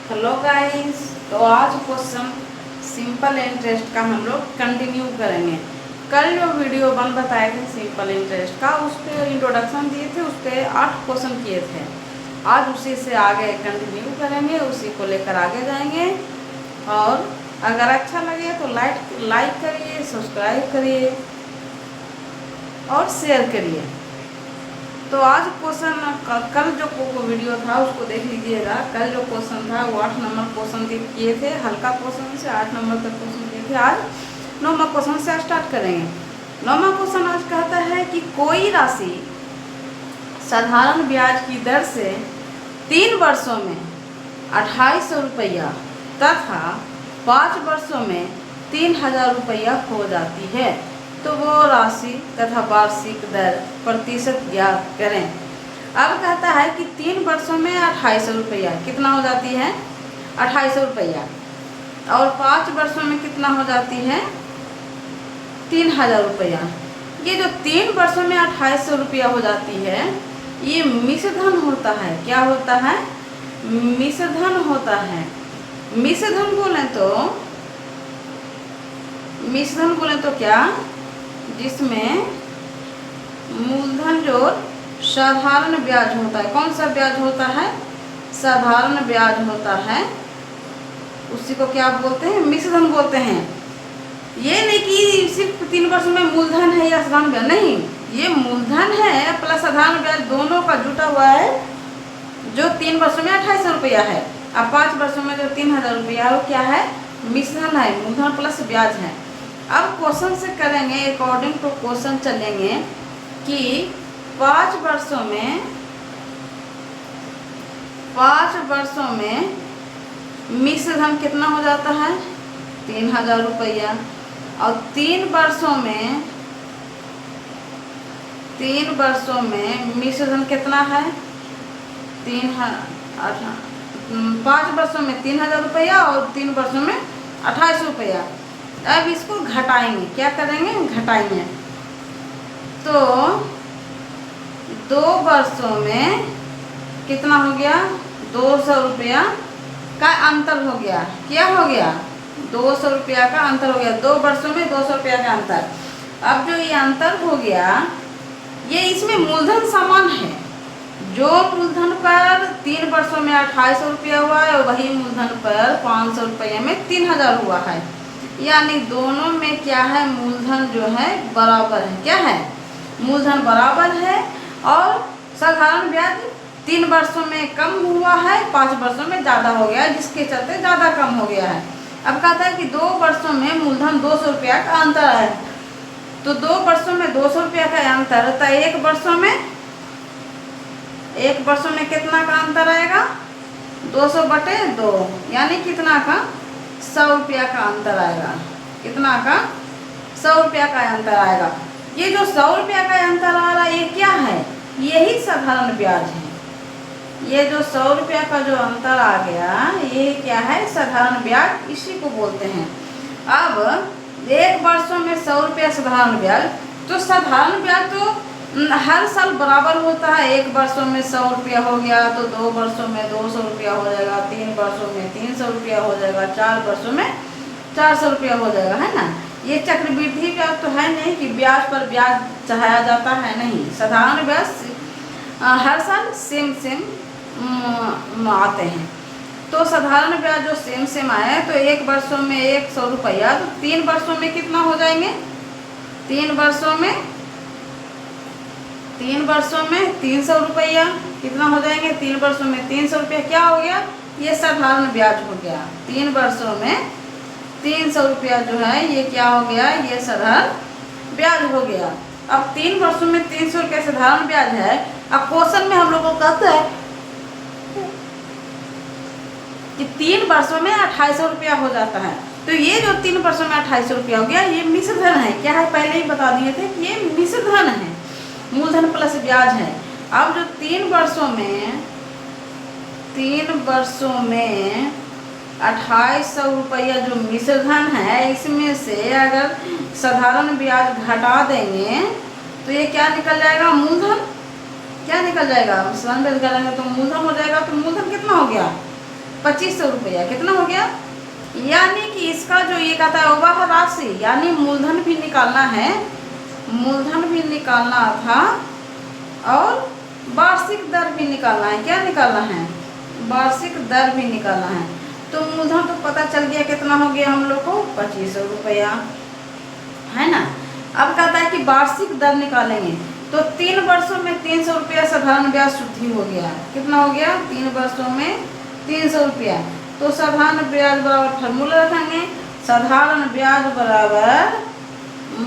Hello guys. तो आज question simple interest का हम लोग कंटिन्यू करेंगे। कल जो वीडियो बताए थे सिंपल इंटरेस्ट का, उस पर इंट्रोडक्शन दिए थे, उस पर 8 क्वेश्चन किए थे। आज उसी से आगे कंटिन्यू करेंगे, उसी को लेकर आगे जाएंगे। और अगर अच्छा लगे तो लाइक करिए, सब्सक्राइब करिए और शेयर करिए। तो आज क्वेश्चन कल जो वीडियो था उसको देख लीजिएगा। कल जो क्वेश्चन था वो 8 नंबर क्वेश्चन किए थे, हल्का क्वेश्चन से 8 नंबर तक क्वेश्चन किए थे। आज 9वां क्वेश्चन से स्टार्ट करेंगे। 9वां क्वेश्चन आज कहता है कि कोई राशि साधारण ब्याज की दर से 3 वर्षों में 2800 रुपया तथा 5 वर्षों में 3000 रुपया हो जाती है, तो वो राशि तथा वार्षिक दर प्रतिशत ज्ञात करें। अब कहता है कि 3 वर्षों में 2800 रुपया कितना हो जाती है, 2800 रुपया, और 5 वर्षों में कितना हो जाती है, 3000 रुपया। ये जो 3 वर्षों में 2800 रुपया हो जाती है, ये मिश्रधन होता है। क्या होता है? मिश्रधन होता है। मिश्रधन बोले तो क्या, जिसमें मूलधन जोड़ साधारण ब्याज होता है। कौन सा ब्याज होता है? साधारण ब्याज होता है। उसी को क्या बोलते हैं? मिश्रधन बोलते हैं। ये नहीं कि सिर्फ 3 वर्षों में मूलधन है या साधारण ब्याज, नहीं, ये मूलधन है प्लस साधारण ब्याज दोनों का जुटा हुआ है, जो 3 वर्षों में 2800 रुपया है। अब 5 वर्षों में जो 3000 रुपया है वो क्या है? मिश्रधन है, मूलधन प्लस ब्याज है। अब क्वेश्चन से करेंगे, अकॉर्डिंग टू क्वेश्चन चलेंगे कि 5 वर्षों में मिश्रधन कितना हो जाता है? 3000 रुपया। और 3 वर्षों में मिश्रधन कितना है? 5 वर्षों में 3000 रुपया और 3 वर्षों में 2800 रुपया। अब इसको घटाएंगे, क्या करेंगे? घटाएंगे। तो 2 वर्षों में कितना हो गया? 200 रुपया का अंतर हो गया। क्या हो गया? 200 रुपया का अंतर हो गया। 2 वर्षों में 200 रुपया का अंतर। अब जो ये अंतर हो गया, ये इसमें मूलधन समान है। जो मूलधन पर 3 वर्षों में 2800 रुपया हुआ है, वही मूलधन पर 500 रुपये में 3000 हुआ है। यानी दोनों में क्या है? मूलधन जो है बराबर है। क्या है? मूलधन बराबर है। और साधारण ब्याज 3 वर्षों में कम हुआ है, 5 वर्षों में ज़्यादा हो गया है, जिसके चलते ज़्यादा कम हो गया है। अब कहता है कि 2 वर्षों में मूलधन 200 रुपया का अंतर है। तो 2 वर्षों में 200 रुपया का अंतर होता है। 1 वर्षों में कितना का अंतर आएगा? 200/2, यानी कितना का? 100 रुपया का अंतर आएगा। कितना का? 100 रुपया का अंतर आएगा। ये जो 100 रुपया का अंतर आ रहा है, ये क्या है? यही साधारण ब्याज है। ये जो 100 रुपया का जो अंतर आ गया, ये क्या है? साधारण ब्याज, इसी को बोलते हैं। अब 1 वर्षों में 100 रुपया साधारण ब्याज, तो साधारण ब्याज तो हर साल बराबर होता है। 1 वर्षों में 100 रुपया हो गया, तो 2 वर्षों में 200 रुपया हो जाएगा, 3 वर्षों में 300 रुपया हो जाएगा, 4 वर्षों में 400 रुपया हो जाएगा, है ना। ये चक्रवृद्धि ब्याज तो है नहीं कि ब्याज पर ब्याज चढ़ाया जाता है, नहीं। साधारण ब्याज हर साल सेम आते हैं। तो साधारण ब्याज जो सेम आए, तो 1 वर्षों में 100 रुपया, तो 3 वर्षों में कितना हो जाएंगे? 3 वर्षों में 300 रुपया कितना हो जाएंगे? 3 वर्षों में 300 रुपया क्या हो गया? ये साधारण ब्याज हो गया। 3 वर्षों में 300 रुपया जो है, ये क्या हो गया? ये साधारण ब्याज हो गया। अब 3 वर्षों में 300 रुपया साधारण ब्याज है। अब क्वेश्चन में हम लोग को कहते हैं कि 3 वर्षों में 2800 रुपया हो जाता है। तो ये जो 3 वर्षों में 2800 रुपया हो गया, ये मिश्रधन है। क्या है? पहले ही बता दिए थे कि ये मिश्रधन है, मूलधन प्लस ब्याज है। अब जो 3 वर्षों में 2800 रुपया जो मिश्रधन है, इसमें से अगर साधारण ब्याज घटा देंगे तो ये क्या निकल जाएगा? मूलधन। क्या निकल जाएगा? मिश्रधन ब्याज घटाएंगे तो मूलधन हो जाएगा। तो मूलधन कितना हो गया? 2500 रुपया। कितना हो गया? यानी कि इसका जो ये कहता है वह राशि, यानी मूलधन भी निकालना है, मूलधन भी निकालना था और वार्षिक दर भी निकालना है। क्या निकालना है? वार्षिक दर भी निकालना है। तो मूलधन तो पता चल गया कितना हो गया हम लोग को, 2500 रुपया, है ना। अब कहता है कि वार्षिक दर निकालेंगे, तो 3 वर्षों में 300 रुपया साधारण ब्याज शुद्धि हो गया। कितना हो गया? 3 वर्षों में 300 रुपया। तो साधारण ब्याज बराबर फार्मूला रखेंगे, साधारण ब्याज बराबर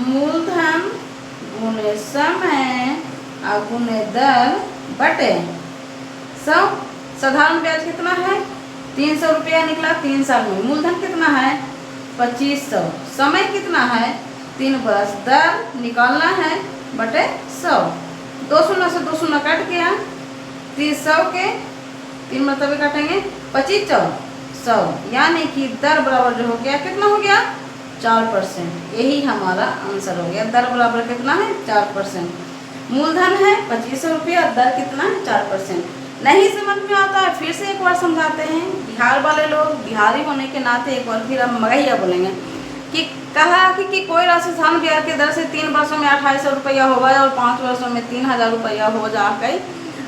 मूलधन गुणे समय और गुणे दर बटे 100। साधारण ब्याज कितना है? 300 रुपया निकला 3 साल में। मूलधन कितना है? 2500। समय कितना है? 3 वर्ष। दर निकालना है बटे 100। 2 शून्य से 2 शून्य कट गया, 300 के 3 मतलब काटेंगे, 25 100, यानी कि दर बराबर जो हो गया कितना हो गया? 4%। यही हमारा आंसर हो गया। दर बराबर कितना है? 4%। मूलधन है 2500 रुपया, दर कितना है? 4%। नहीं समझ में आता है फिर से एक बार समझाते हैं। बिहार वाले लोग, बिहारी होने के नाते एक बार फिर हम मगहिया बोलेंगे कि कहा कि कोई राशि साधारण ब्याज की दर से 3 वर्षों में 2800 रुपया हो गए और 5 वर्षों में 3000 रुपया हो जा गई,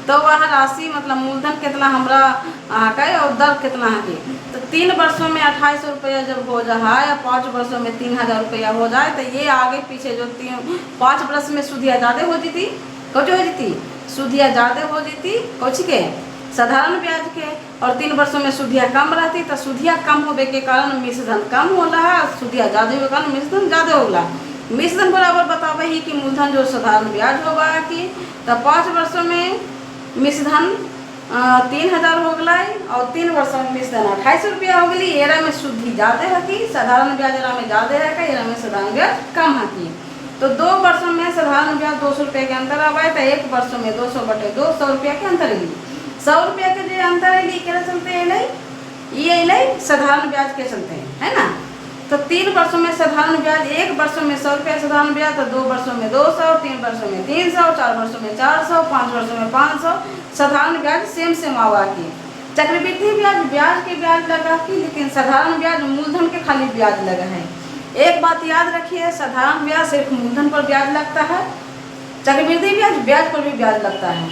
तो वह राशि मतलब मूलधन कितना हमरा गए और दर कितना है? तो 3 वर्षों में 2800 रुपया जब हो जाए या 5 वर्षों में 3000 रुपया हो जाए, तो ये आगे पीछे जो 5 वर्ष में सुधिया ज़्यादा हो जीती, कुछ हो जीती, सुधिया ज़्यादा हो जीती कुछ के साधारण ब्याज के, और 3 वर्षों में सुधिया कम रहती, तो सुधिया कम होने के कारण मिश्रधन कम होला है, सुधिया ज़्यादा होने के कारण मिश्रधन ज़्यादा होला। मिश्रधन बराबर बतावे ही कि मूलधन जो साधारण ब्याज होगा कि तो 5 वर्षों में मिश्रधन 3000 हो गई और 3 वर्षों में मिश्रधन 2800 रुपया हो गई। एरा में शुद्धि ज़्यादा है कि साधारण ब्याज एरा में ज़्यादा है कि एरा में साधारण ब्याज कम है कि। तो 2 वर्षों में साधारण ब्याज 200 रुपये के अंतर आवे, तो 1 वर्षों में 200 बटे 200 रुपया के अंतर अली। 100 रुपया के जो अंतर अली क्या चलते हैं? ये साधारण ब्याज के चलते हैं, है ना। तो 3 वर्षों में साधारण ब्याज, 1 वर्षों में 100 रुपया साधारण ब्याज, तो 2 वर्षों में 200, 3 वर्षों में 300, 4 वर्षों में 400, 5 वर्षों में 500। साधारण ब्याज सेम आवा की। चक्रवृद्धि ब्याज ब्याज के ब्याज लगा की, लेकिन साधारण ब्याज मूलधन के खाली ब्याज लगा है। एक बात याद रखिए, साधारण ब्याज सिर्फ मूलधन पर ब्याज लगता है, चक्रवृद्धि ब्याज पर भी ब्याज लगता है।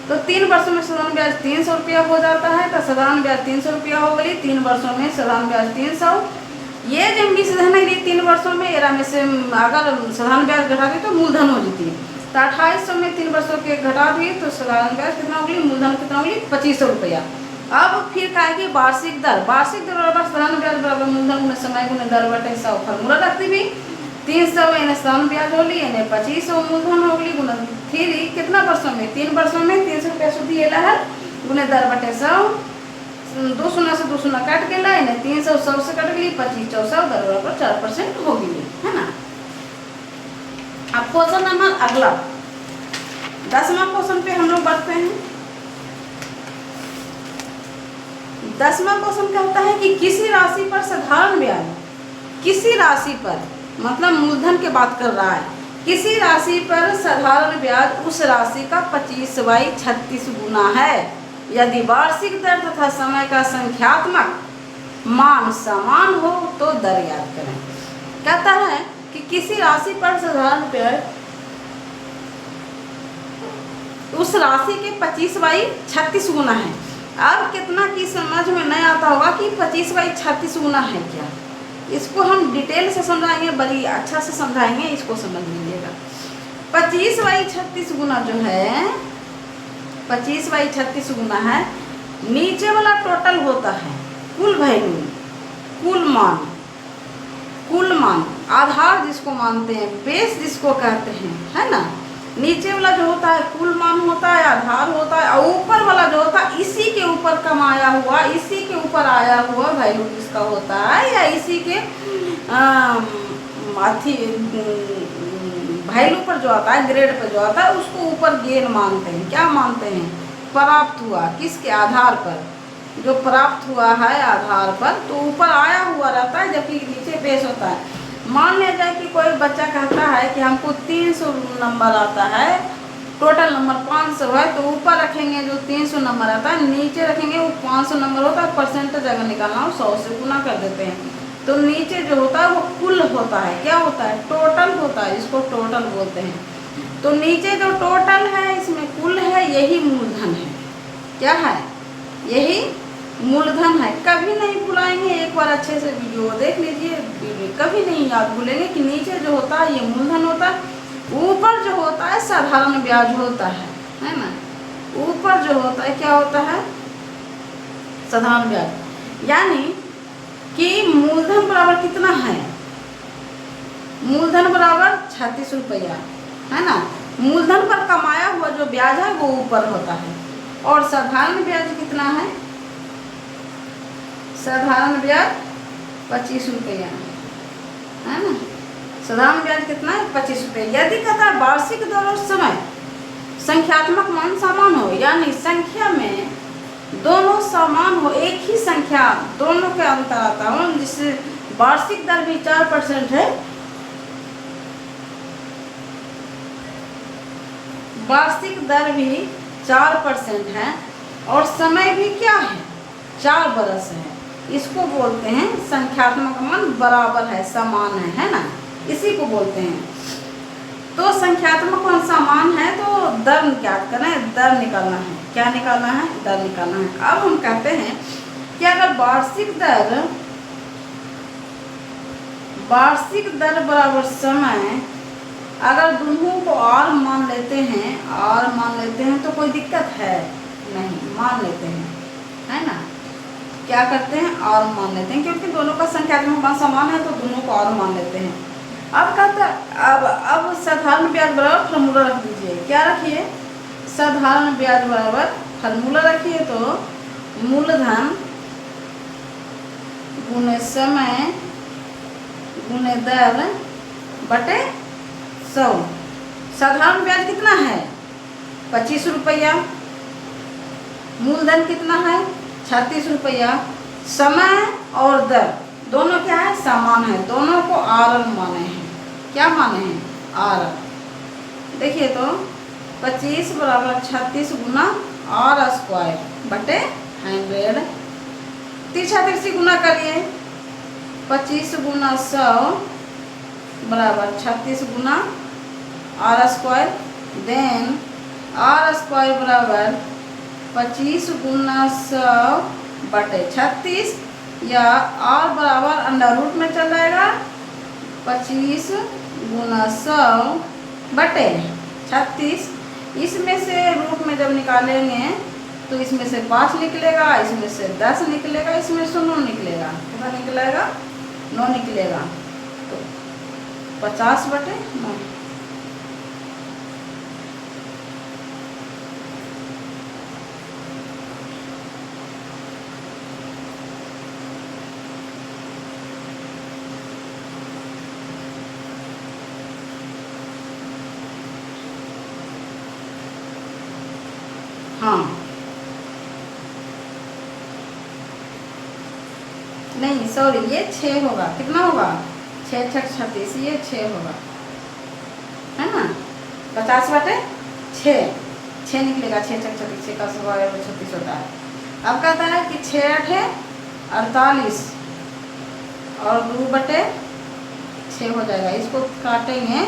तो 3 वर्षों में साधारण ब्याज 300 रुपया हो जाता है, तो साधारण ब्याज 300 रुपया हो गई। 3 वर्षों में साधारण ब्याज 300। ये जो मिश्रधन है 3 वर्षों में एरा में से अगर साधारण ब्याज घटा दी तो मूलधन हो जाती है। तो 2800 में 3 वर्षों के घटा दिए तो साधारण ब्याज कितना होगी? मूलधन कितना होगी? 2500 रुपया। अब फिर कहेगी वार्षिक दर। वार्षिक दर बराबर साधारण ब्याज बराबर मूलधन गुणे समय गुणे दर बटे 100। फार्मूला रखती भी 300 यानी साधारण ब्याज होली यानी 2500 मूलधन होगी गुना 3 कितना वर्षों में? 3 वर्षों में 300 रुपया शुद्धि एला है गुणे दर बटे 100। 2 शून्य से 2 शून्य कट गया यानी 300 100 से कट गई, 25 400 दर बराबर 4% हो गई, है ना। अब क्वेश्चन नंबर अगला 10वां क्वेश्चन पे हम लोग बढ़ते हैं। 10वां क्वेश्चन क्या होता है कि किसी राशि पर साधारण ब्याज, किसी राशि पर मतलब मूलधन की बात कर रहा है, किसी राशि पर साधारण ब्याज उस राशि का 25/36 गुना है यदि वार्षिक दर तथा समय का संख्यात्मक मान समान हो तो दर याद करें। कहता है कि किसी राशि पर साधारण ब्याज उस राशि के 25/36 गुना है। अब कितना की समझ में नहीं आता होगा कि 25/36 गुना है क्या, इसको हम डिटेल से समझाएंगे, बड़ी अच्छा से समझाएंगे, इसको समझ लीजिएगा। 25/36 गुना जो है 25/36 गुना है, नीचे वाला टोटल होता है कुल वैल्यू, कुल मान आधार जिसको मानते हैं, बेस जिसको कहते हैं, है ना। नीचे वाला जो होता है कुल मान होता है, आधार होता है, और ऊपर वाला जो होता है इसी के ऊपर कमाया हुआ, इसी के ऊपर आया हुआ वैल्यू जिसका होता है, या इसी के वैल्यू पर जो आता है, ग्रेड पर जो आता है, उसको ऊपर गेन मानते हैं। क्या मानते हैं? प्राप्त हुआ, किसके आधार पर? जो प्राप्त हुआ है आधार पर, तो ऊपर आया हुआ रहता है जबकि नीचे बेस होता है। मान लिया जाए कि कोई बच्चा कहता है कि हमको 300 नंबर आता है, टोटल नंबर 500 है, तो ऊपर रखेंगे जो 300 नंबर आता है, नीचे रखेंगे वो 500 नंबर होता है, परसेंटेज अगर निकालना हो 100 से गुना कर देते हैं। तो नीचे जो होता है वो कुल होता है, क्या होता है, टोटल होता है, इसको टोटल बोलते हैं। तो नीचे जो टोटल है इसमें कुल है, यही मूलधन है। क्या है, यही मूलधन है। कभी नहीं भुलाएंगे, एक बार अच्छे से वीडियो देख लीजिए, कभी नहीं याद भूलेंगे कि नीचे जो होता है ये मूलधन होता है, ऊपर जो होता है साधारण ब्याज होता है ना। ऊपर जो होता है क्या होता है, साधारण ब्याज। यानी कि मूलधन बराबर कितना है, मूलधन बराबर 36 रुपया है ना। मूलधन पर कमाया हुआ जो ब्याज है वो ऊपर होता है। और साधारण ब्याज कितना है, साधारण ब्याज 25 रुपया है ना। साधारण ब्याज कितना है, 25 रुपये। यदि कहता है वार्षिक दर और समय संख्यात्मक मान समान हो, यानी संख्या में दोनों समान हो, एक ही संख्या दोनों के अंतर आता हो, जिससे वार्षिक दर भी 4% है, वार्षिक दर भी 4% है, और समय भी क्या है, 4 बरस है। इसको बोलते हैं संख्यात्मक मान बराबर है, समान है ना, इसी को बोलते हैं। तो संख्यात्मक मान समान है तो दर क्या करें, दर निकालना है। क्या निकालना है, दर निकालना है। अब हम कहते हैं कि अगर वार्षिक दर बराबर समय, अगर दोनों को और मान लेते हैं तो कोई दिक्कत है नहीं, मान लेते हैं, है ना। क्या करते हैं, और मान लेते हैं, क्योंकि दोनों का संख्यात्मक मान समान है तो दोनों को और मान लेते हैं। अब कहता है अब साधारण ब्याज बराबर फार्मूला रख दीजिए। क्या रखिए, साधारण ब्याज बराबर फार्मूला रखिए। तो मूलधन गुणे समय गुणे दर बटे 100। साधारण ब्याज कितना है, 25 रुपया। मूलधन कितना है, 36 रुपया। समय और दर दोनों क्या है, समान है, दोनों को आर माने हैं। क्या माने हैं, आर। देखिए तो 25 बराबर 36 गुना आर स्क्वायर बटे 100। तिरछा तिरछी गुना करिए, 25 गुना 100 बराबर 36 गुना R square. Then R square बराबर 25 गुना 100 बटे 36, या आर बराबर अंडर रूट में चल जाएगा, 25 गुना 100 बटे 36। इसमें से रूट में जब निकालेंगे तो इसमें से 5 निकलेगा, इसमें से 10 निकलेगा, इसमें से 9 निकलेगा। कितना निकलेगा, 9 निकलेगा। तो 50 बटे 9। हाँ, नहीं सॉरी, ये 6 होगा। कितना होगा, 6 6 36, ये 6 होगा, है ना। 50 बटे 6 निकलेगा, 6 6 36, 6 का 36 होता है। अब कहता है कि 6 8 48 और 2 बटे 6 हो जाएगा। इसको काटेंगे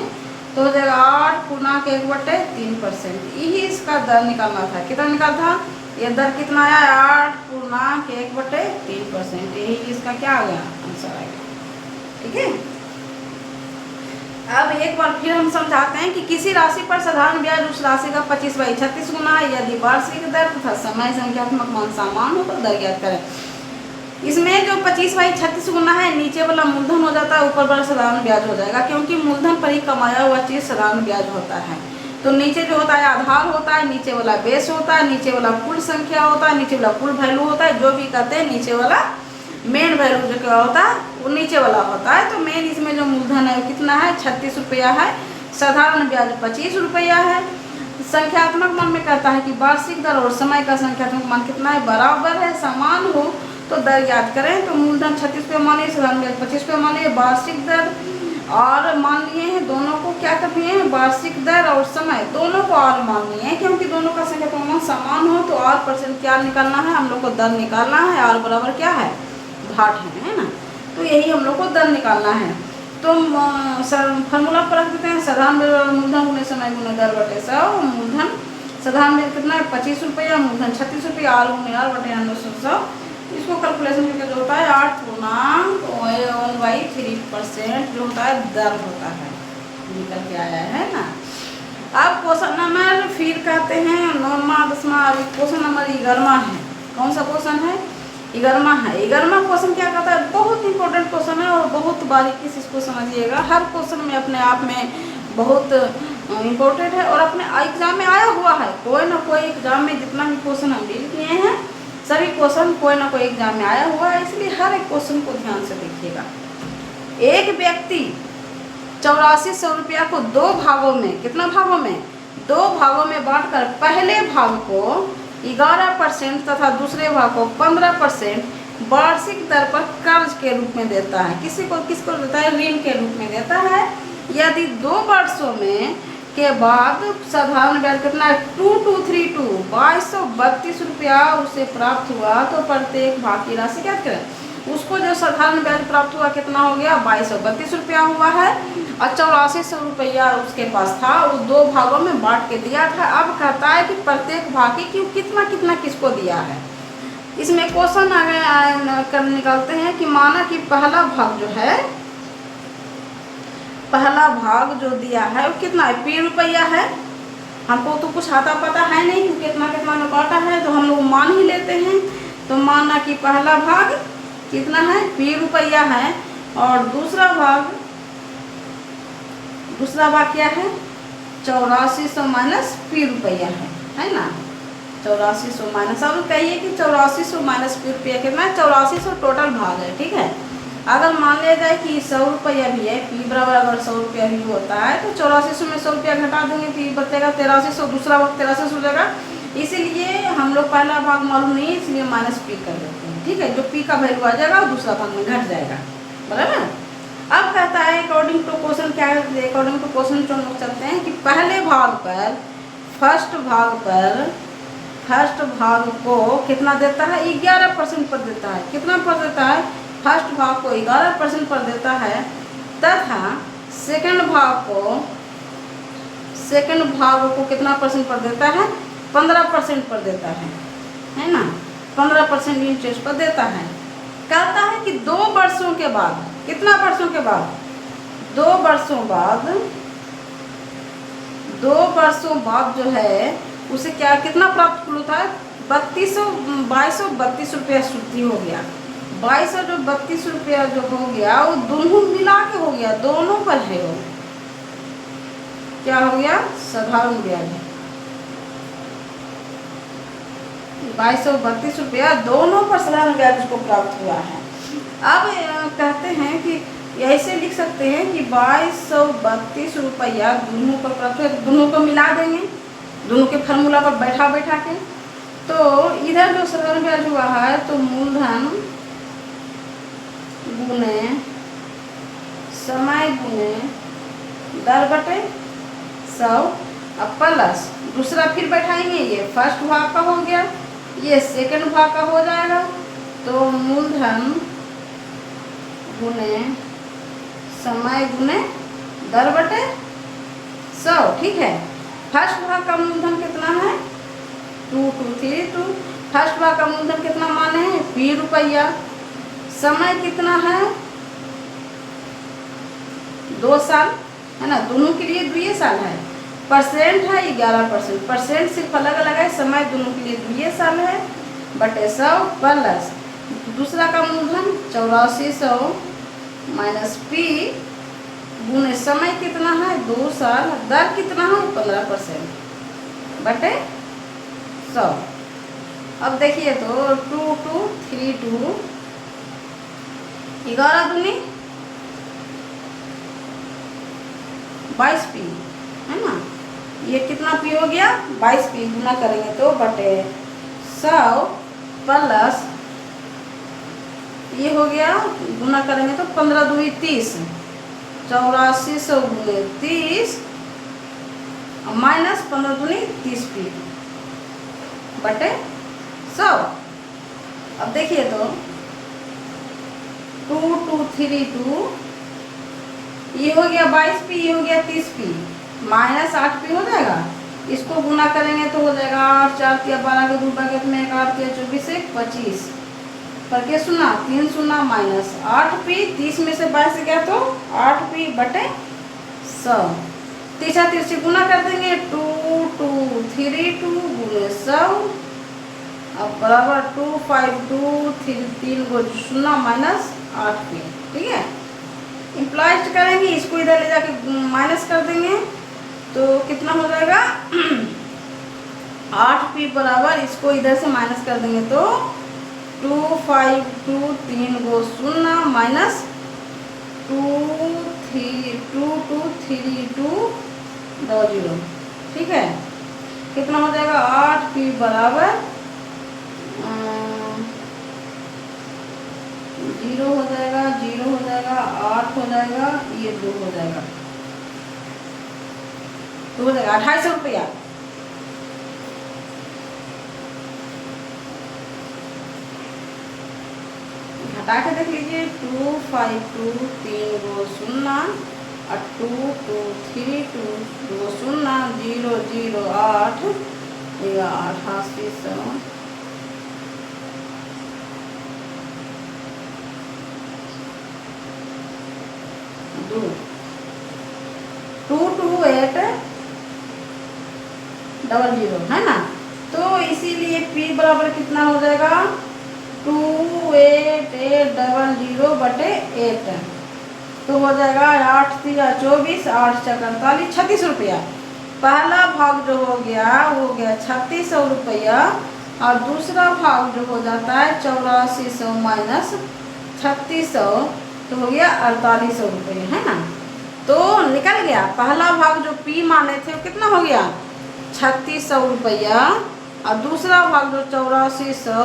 तो हो जाएगा 8 पूर्णांक 1 बटे 3%। यही इसका दर निकालना था। कितना निकालना था, ये दर कितना आया, 8 पूर्णांक 1 बटे 3%। यही इसका क्या आ गया, आंसर आ गया। ठीक है। अब एक बार फिर हम समझाते हैं कि किसी राशि पर साधारण ब्याज उस राशि का 25/36 गुना है। यदि वार्षिक दर तथा समय संख्यात्मक मान समान हो तो दर ज्ञात करें। इसमें जो 25/36 गुना है, नीचे वाला मूलधन हो जाता है, ऊपर वाला साधारण ब्याज हो जाएगा, क्योंकि मूलधन पर ही कमाया हुआ चीज साधारण ब्याज होता है। तो नीचे जो होता है आधार होता है, नीचे वाला बेस होता है, नीचे वाला कुल संख्या होता है, नीचे वाला कुल वैल्यू होता है, जो भी कहते हैं नीचे वाला मेन वैल्यू जो क्या होता है वो नीचे वाला होता है। तो मेन इसमें जो मूलधन है वो कितना है, 36 रुपया है। साधारण ब्याज 25 रुपया है। संख्यात्मक मान में कहता है कि वार्षिक दर और समय का संख्यात्मक मान कितना है, बराबर है, समान हो तो दर याद करें। तो मूलधन 36 रुपये मानिए, साधारण ब्याज 25 रुपये मानिए। वार्षिक दर और मान लिए हैं, दोनों को क्या कर दिए हैं, वार्षिक दर और समय दोनों को और मान लिए हैं, क्योंकि दोनों का संख्या प्रमाण समान हो तो आर परसेंट क्या निकालना है, हम लोग को दर निकालना है। आर बराबर क्या है, भाट है ना। तो यही हम लोग को दर निकालना है। तो फार्मूला पर रख देते हैं, साधारण बेल मूलधन गुने समय गुने दर बटे 100। मूलधन साधारण बेल कितना है 25 रुपया, मूलधन 36 रुपया, आर गुने आर बटे 100। इसको कैलकुलेशन करके जो होता है 8/1/3% जो होता है दर होता है, निकल के आया है ना। अब क्वेश्चन नंबर फिर कहते हैं 9वां 10वां। क्वेश्चन नंबर 11वां है। कौन सा क्वेश्चन है, 11वां है। 11वां क्वेश्चन क्या कहता है, बहुत इंपॉर्टेंट क्वेश्चन है और बहुत बारीकी से इसको समझिएगा। हर क्वेश्चन में अपने आप में बहुत इम्पोर्टेंट है और अपने एग्जाम में आया हुआ है। कोई ना कोई एग्जाम में जितना भी क्वेश्चन हम डील किए हैं सभी क्वेश्चन कोई ना कोई एग्जाम में आया हुआ है, इसलिए हर एक क्वेश्चन को ध्यान से देखिएगा। एक व्यक्ति 8400 रुपया को 2 भागों में, कितना भागों में, 2 भागों में बांटकर पहले भाग को 11% तथा दूसरे भाग को 15% वार्षिक दर पर कर्ज के रूप में देता है। किसको देता है, ऋण के रूप में देता है। यदि 2 वर्षों में के बाद साधारण ब्याज कितना है 2232 2232 रुपया उसे प्राप्त हुआ, तो प्रत्येक भाग की राशि क्या करें, उसको जो साधारण ब्याज प्राप्त हुआ कितना हो गया 2232 रुपया हुआ है और 8400 रुपया उसके पास था, वो 2 भागों में बांट के दिया था। अब कहता है कि प्रत्येक भाग की कितना कितना किसको दिया है। इसमें क्वेश्चन आगे निकालते हैं कि माना कि पहला भाग जो है, पहला भाग जो दिया है वो कितना है, P रुपया है। हमको तो कुछ आता पता है नहीं कि कितना कितना में बांटा है, तो हम लोग मान ही लेते हैं। तो माना कि पहला भाग कितना है, P रुपया है और दूसरा भाग क्या है 8400 माइनस P रुपया है ना। 8400 माइनस, अब कहिए कि 8400 माइनस P रुपया कितना है, 8400 टोटल भाग है, ठीक है। अगर मान लिया जाए कि 100 रुपया भी है, P बराबर अगर 100 रुपया भी होता है तो 8400 में 100 रुपया घटा देंगे, P बचेगा 8300, दूसरा भाग 8300 हो जाएगा। इसीलिए हम लोग पहला भाग मालूम नहीं है, इसलिए माइनस P कर देते हैं, ठीक है। जो P का वैल्यू आ जाएगा और दूसरा भाग में घट जाएगा, बराबर। अब कहता है अकॉर्डिंग टू क्वेश्चन क्या है, अकॉर्डिंग टू क्वेश्चन जो हम लोग चलते हैं कि पहले भाग पर फर्स्ट भाग को कितना देता है 11% पर देता है। कितना पर देता है, फर्स्ट भाग को 11% पर देता है तथा सेकंड भाग को कितना परसेंट पर देता है 15% पर देता है ना। 15% इंटरेस्ट पर देता है। कहता है कि 2 वर्षों के बाद, कितना वर्षों के बाद, 2 वर्षों बाद जो है उसे कितना प्राप्त होता है 2232 रुपया शुद्धि हो गया। 2232 रुपया जो हो गया वो दोनों मिला के हो गया, दोनों पर है वो क्या हो गया साधारण ब्याज है 2232 रुपया दोनों पर साधारण ब्याज उसको प्राप्त हुआ है। अब कहते हैं कि ऐसे लिख सकते हैं कि 2232 रुपया दोनों पर प्राप्त हुआ, दोनों को मिला देंगे, दोनों के फार्मूला पर बैठा के। तो इधर जो साधारण ब्याज हुआ है तो मूलधन गुने समय गुने दर बटे 100 अब प्लस दूसरा फिर बैठाएंगे, ये फर्स्ट भाग का हो गया, ये सेकंड भाग का हो जाएगा। तो मूलधन गुने समय गुने दर बटे 100, ठीक है। फर्स्ट भाग का मूलधन कितना है 2232, फर्स्ट भाग का मूलधन कितना माने हैं P रुपया, समय कितना है 2 साल है ना, दोनों के लिए 2 साल है। परसेंट है 11%, परसेंट सिर्फ अलग अलग है, समय दोनों के लिए 2 साल है बटे 100 प्लस दूसरा का मूलधन 8400 माइनस P गुने समय कितना है 2 साल, दर कितना है 15% बटे 100। अब देखिए तो 2232 11 दूनी 22 P है ना, ये कितना P हो गया 22 P गुना करेंगे तो बटे 100 प्लस ये हो गया गुना करेंगे तो 15 दूनी 30 8400 गुने 30 माइनस 15 दूनी 30p बटे 100। अब देखिए तो 2 2 3 2 ये हो गया 22p, ये हो गया 30p, माइनस 8p हो जाएगा। इसको गुना करेंगे तो हो जाएगा 8 4 या 12 के 2 पैकेट में 1 8 या 24 1 25 करके सुना 3 शून्य माइनस 8p, 30 में से 22 गया तो 8p बटे 100। तीसरा तीसरी गुना कर देंगे 2 2 3 2 गुने 100 अब बराबर 2 5 2 3 को शून्य माइनस 8p। ठीक है, इम्प्लाइज करेंगे, इसको इधर ले जाके माइनस कर देंगे तो कितना हो जाएगा 8p बराबर, इसको इधर से माइनस कर देंगे तो 2 5 2 3 को शून्य माइनस 2 3 2 2 3 2 0। ठीक है, कितना हो जाएगा 8p बराबर 0 हो जाएगा, 0 हो जाएगा, 8 हो जाएगा, ये 2 हो जाएगा, 2 हो जाएगा 250 रुपया। हटा के देख लीजिए 2 5 2 3 को शून्य और 2 2 3 2 2 शून्य 0 0 8 88 2 2 2 8 00 है ना। तो इसीलिए p बराबर कितना हो जाएगा 2 8 8 00 बटे 8 तो हो जाएगा 8 3 24 8 4 48 36 रुपया। पहला भाग जो हो गया वो हो गया 3600 रुपया और दूसरा भाग जो हो जाता है 8400 माइनस 3600 तो हो गया 4800 रुपये, है ना। तो निकल गया पहला भाग जो p माने थे वो कितना हो गया 3600 रुपया और दूसरा भाग जो 8400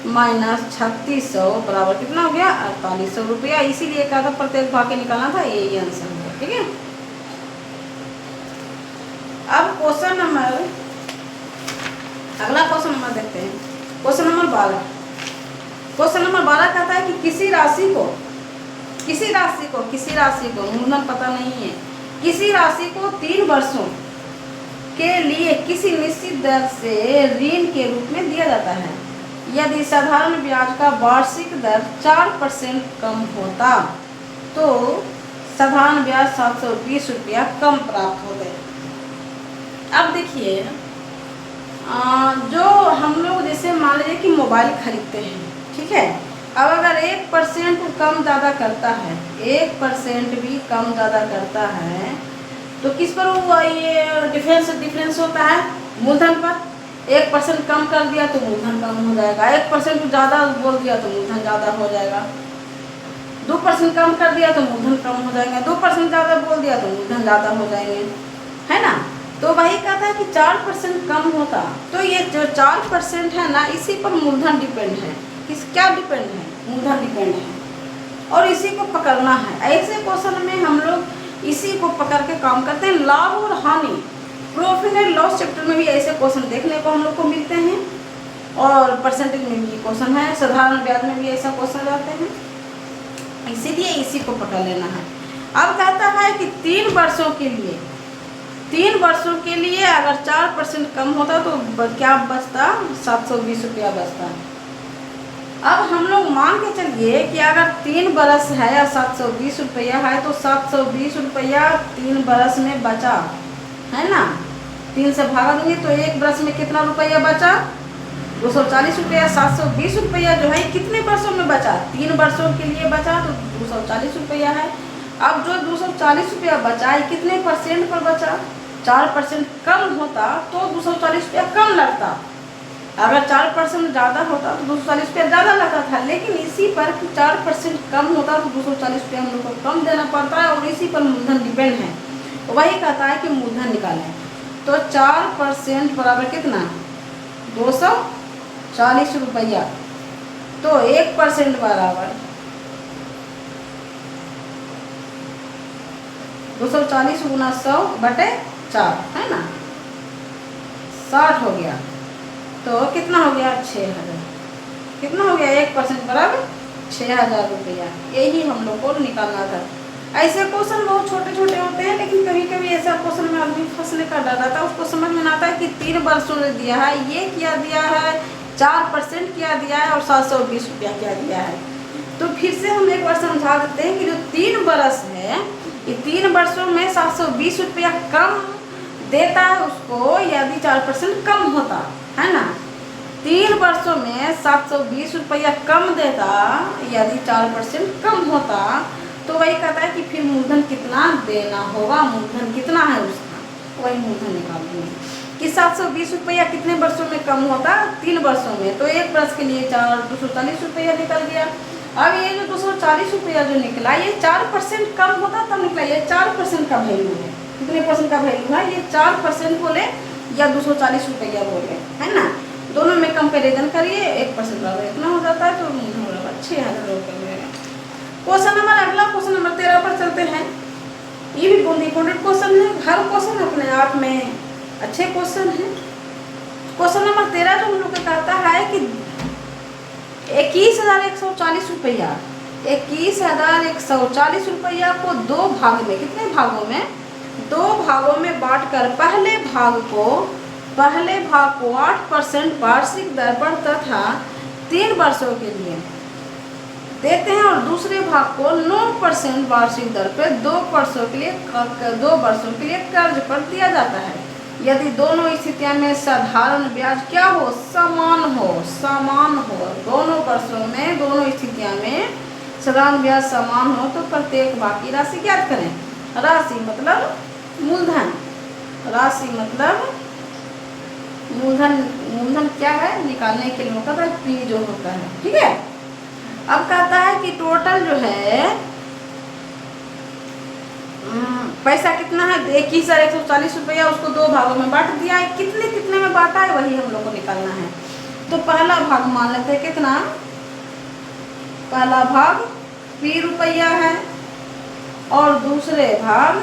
माइनस 3600 बराबर कितना हो गया 4800 रुपया। इसीलिए कहा था प्रत्येक भाग के निकालना था, यही आंसर है। ठीक है, अब क्वेश्चन नंबर अगला क्वेश्चन नंबर देखते हैं। Question number 12। क्वेश्चन नंबर 12 कहता है कि किसी राशि को मूलधन पता नहीं है, किसी राशि को 3 वर्षों के लिए किसी निश्चित दर से ऋण के रूप में दिया जाता है। यदि साधारण ब्याज का वार्षिक दर 4% कम होता तो साधारण ब्याज 720 रुपया कम प्राप्त होते। अब देखिए जो हम लोग जैसे मान लीजिए कि मोबाइल खरीदते हैं, ठीक है, अब अगर 1% कम ज़्यादा करता है, 1% भी कम ज़्यादा करता है तो किस पर वो ये डिफरेंस होता है मूलधन पर। 1% कम कर दिया तो मूलधन कम हो जाएगा, 1% ज़्यादा बोल दिया तो मूलधन ज़्यादा हो जाएगा, 2% कम कर दिया तो मूलधन कम हो जाएगा, 2% ज़्यादा बोल दिया तो मूलधन ज़्यादा हो जाएंगे, है ना। तो वही कहता है कि 4% कम होता तो ये जो 4% है ना इसी पर मूलधन डिपेंड है। किस क्या डिपेंड है, मूलधन डिपेंड है और इसी को पकड़ना है। ऐसे क्वेश्चन में हम लोग इसी को पकड़ के काम करते हैं। लाभ और हानि, प्रॉफिट एंड लॉस चैप्टर में भी ऐसे क्वेश्चन देखने को हम लोग को मिलते हैं और परसेंटेज में भी क्वेश्चन है, साधारण ब्याज में भी ऐसा क्वेश्चन रहते हैं, इसीलिए इसी को पकड़ लेना है। अब कहता है कि 3 वर्षों के लिए अगर 4% कम होता तो क्या बचता 720 रुपया बचता। अब हम लोग मान के चलिए कि अगर 3 बरस है या 720 रुपया है तो 720 रुपया 3 बरस में बचा, है ना। 3 से भागा देंगे तो 1 बरस में कितना रुपया बचा 240 रुपया। 720 रुपया जो है कितने वर्षों में बचा, 3 वर्षों के लिए बचा तो 240 रुपया है। अब जो 240 रुपया बचा है कितने परसेंट पर बचा, 4% कम होता तो 240 रुपया कम लगता, अगर 4% ज़्यादा होता तो 240 रुपया ज़्यादा लगता था। लेकिन इसी पर 4% कम होता तो 240 रुपया हम लोग को कम देना पड़ता है और इसी पर मूलधन डिपेंड है। वही कहता है कि मूलधन निकालें तो 4% बराबर कितना 240 रुपया, तो 1% बराबर 240 गुना 100/4 है ना, 60 हो गया। तो कितना हो गया 6000। कितना हो गया 1% बराबर 6000 रुपया। यही हम लोग को निकालना था। ऐसे क्वेश्चन बहुत छोटे छोटे होते हैं, लेकिन कभी कभी ऐसा क्वेश्चन में आदमी फंसने का डर रहता है। उसको समझ में आता है कि 3 वर्षों में दिया है, ये क्या दिया है, 4% क्या दिया है और 720 रुपया क्या दिया है। तो फिर से हम एक बार समझा देते हैं कि जो 3 वर्ष है, ये 3 वर्षों में 720 रुपया कम देता है उसको, यदि 4% कम होता है ना। 3 वर्षों में 720 रुपया कम देता यदि 4% कम होता। तो वही कहता है कि फिर मूलधन कितना देना होगा, मूलधन कितना है उसका, वही मूलधन निकाल देंगे कि 720 रुपया कितने वर्षों में कम होता, 3 वर्षों में। तो एक वर्ष के लिए 240 रुपया निकल गया। अब ये जो 240 रुपया जो निकला, ये 4% कम होता तब निकला। ये 4% का वैल्यू है। कितने परसेंट का वैल्यू है, ये 4% बोले या 240 रुपया बोले, है ना। दोनों में कंपेरिजन करिए, 1% बराबर इतना हो जाता है। तो मूलधन बराबर 6000 रुपये। क्वेश्चन नंबर अगला, क्वेश्चन नंबर 13 पर चलते हैं। ये भी बहुत इंपॉर्टेंट क्वेश्चन है। हर क्वेश्चन अपने आप में अच्छे क्वेश्चन है। क्वेश्चन नंबर 13 जो हम लोग का कहता है कि 21,140 रुपया, 21,140 रुपया को 2 भाग में, कितने भागों में, 2 भागों में बांटकर पहले भाग को 8% वार्षिक दर पर तथा 3 वर्षों के लिए देते हैं और दूसरे भाग को 9% वार्षिक दर पर 2 वर्षों के लिए कर्ज पर दिया जाता है। यदि दोनों स्थितियों में साधारण ब्याज क्या हो, समान हो। दोनों वर्षों में, दोनों स्थितियों में साधारण ब्याज समान हो तो प्रत्येक भाग की राशि ज्ञात करें। राशि मतलब मूलधन, राशि मतलब मूलधन क्या है निकालने के लिए होता है पी जो होता है, ठीक है। अब कहता है कि टोटल जो है पैसा कितना है, 21,140 रुपया, उसको 2 भागों में बांट दिया है। कितने में बांटा है वही हम लोग को निकालना है। तो पहला भाग मान लेते हैं कितना, पहला भाग P रुपया है और दूसरे भाग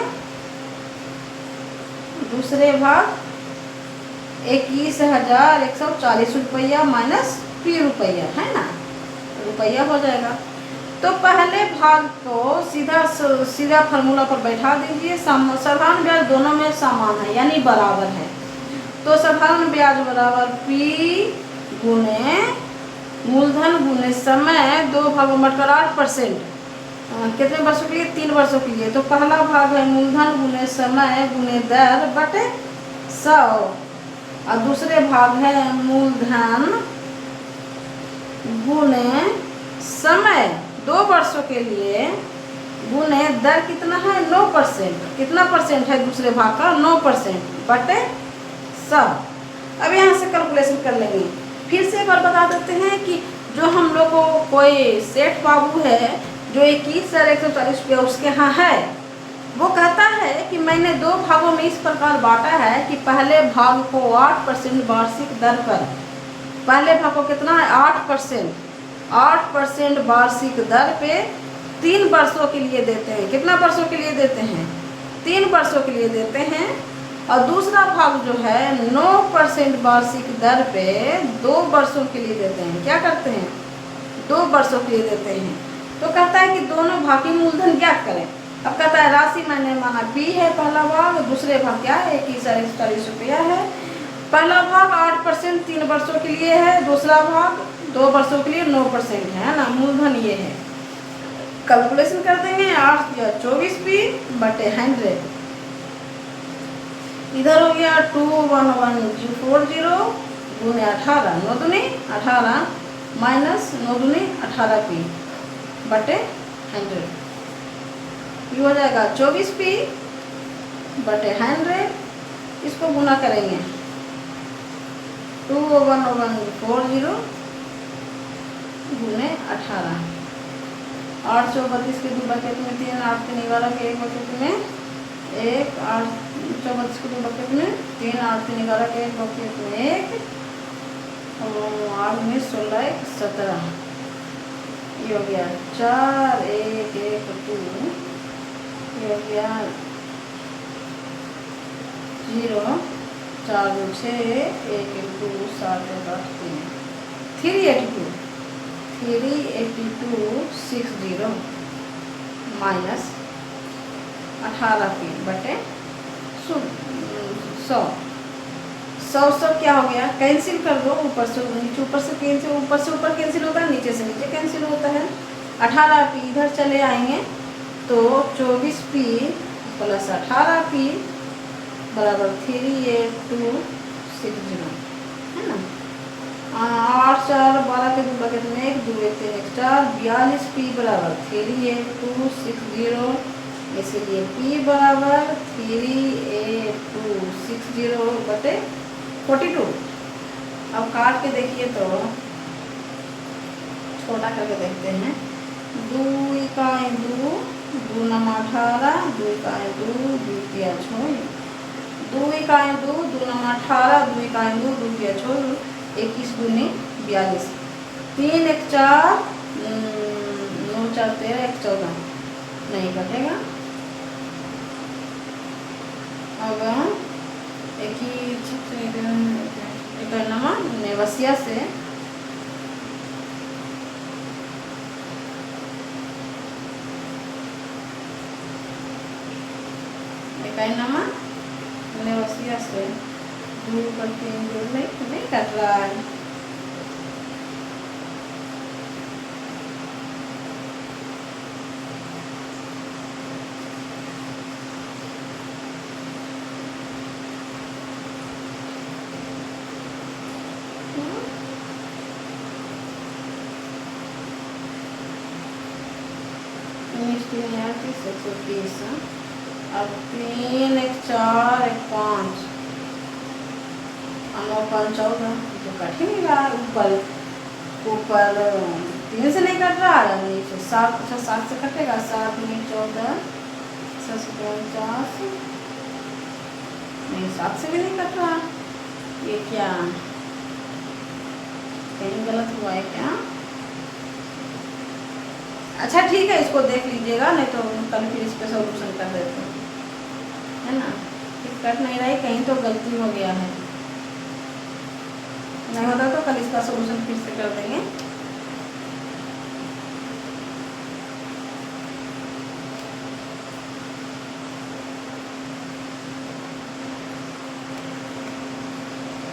21,140 रुपया माइनस P रुपया, है ना, रुपया हो जाएगा। तो पहले भाग को सीधा फार्मूला पर बैठा दीजिए। साधारण ब्याज दोनों में समान है यानी बराबर है। तो साधारण ब्याज बराबर P गुने मूलधन गुने समय, 2 भागों में बटकर 8%, कितने वर्षों के लिए, 3 वर्षों के लिए। तो पहला भाग है मूलधन गुने समय गुने दर बटे 100 और दूसरे भाग है मूलधन गुने समय 2 वर्षों के लिए गुने दर कितना है 9%। कितना परसेंट है दूसरे भाग का, 9% बटे 100। अब यहाँ से कैलकुलेशन कर लेंगे। फिर से एक बार बता देते हैं कि जो हम लोग को कोई सेठ बाबू है जो 21,140 रुपया उसके यहाँ है, वो कहता है कि मैंने 2 भागों में इस प्रकार बांटा है कि पहले भाग को 8% वार्षिक दर पर, पहले भाग को कितना है 8% वार्षिक दर पे 3 वर्षों के लिए देते हैं। कितना वर्षों के लिए देते हैं, 3 वर्षों के लिए देते हैं। और दूसरा भाग जो है 9% वार्षिक दर पे 2 वर्षों के लिए देते हैं। क्या करते हैं, 2 वर्षों के लिए देते हैं। तो कहता है कि दोनों भाग की मूलधन ज्ञात करें। अब कहता है राशि मैंने माना P है पहला भाग, दूसरे भाग क्या है 21,140 रुपया है। पहला भाग 8% 3 वर्षों के लिए है, दूसरा भाग 2 वर्षों के लिए 9% है ना। मूलधन ये है, कैलकुलेशन कर देंगे। 8 या 24P बटे 100, इधर हो गया 21140 गुने 18, 9 दूनी 18 माइनस 9 दूनी 18P बटे 100, ये हो जाएगा 24P बटे 100। इसको गुना करेंगे 21140 गुने 18, 8 32 के 2 बकेट में 3, 8 3 11 के 1 बकेट में 1, 8 34 के 2 बकेट में 3, 8 3 11 के 1 बकेट में 1 और 8 में 16 1 17, ये हो गया 4 1 1 2, ये हो गया 0 4 2 6 1 1 2 7 1 8 3 382 60 माइनस 18p बटे 100 क्या हो गया, कैंसिल कर दो ऊपर से नीचे, ऊपर से ऊपर कैंसिल होता है, नीचे से नीचे कैंसिल होता है। 18p इधर चले आएंगे तो 24p प्लस 18p बराबर 38260 है ना। 8 4 12 के 2 बकेट में 1 2 1 3 1 4 42p बराबर 38260, इसलिए p बराबर 38260 बटे 42। अब काट के देखिए तो छोटा करके देखते हैं। 2 इकाई 2 2 नम 18 2 इकाई 2 2 किया 6 2 इकाई 2 2 नम 18 2 इकाई 2 2 किया 6 21 दूनी 42 3 1 4 9 4 13 1 14 नहीं कटेगा। अब एक ही नमा नेवसिया से नमा नेवसिया से 2 पर 3 जोड़ नहीं कट रहा है। अब 3 1 4 1 5 9 5 14 तो कट ही नहीं रहा। ऊपर 3 से नहीं कट रहा है, नीचे 7 अच्छा 7 से कटेगा। 7 में 14 750 नहीं 7 से भी नहीं कट रहा। ये क्या कहीं गलत हुआ है क्या? अच्छा ठीक है, इसको देख लीजिएगा, नहीं तो कल फिर इस पर सोल्यूशन कर देते हैं, है ना। कट नहीं रही, कहीं तो गलती हो गया है, नहीं होता तो कल इसका सोल्यूशन फिर से कर देंगे।